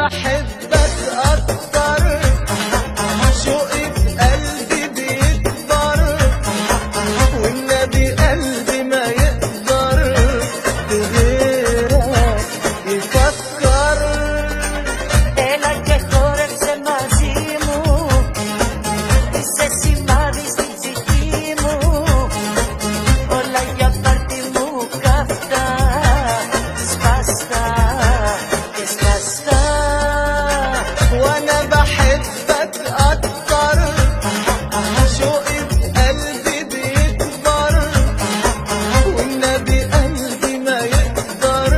بحبك أكتر، شوقي في قلبي بيكبر، والنبي قلبي ما يقدر بغيرك يفكر. Ela que corre se mazimu, se si mavi si zikimu, ola ya partimu kafta, spasta, spasta. وأنا بحبك أكتر، شوقي في قلبي بيكبر، والنبي قلبي ما يقدر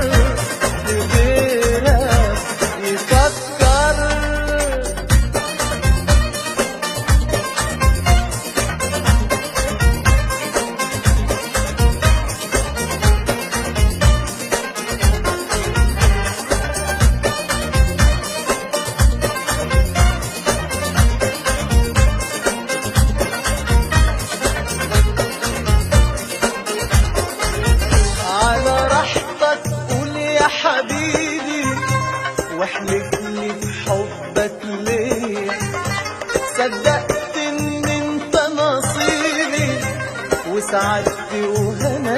بغيرك يفكر. على راحتك قول يا حبيبي، واحلف لي في حبك ليه، صدقت ان انت نصيبي وسعدت وهنا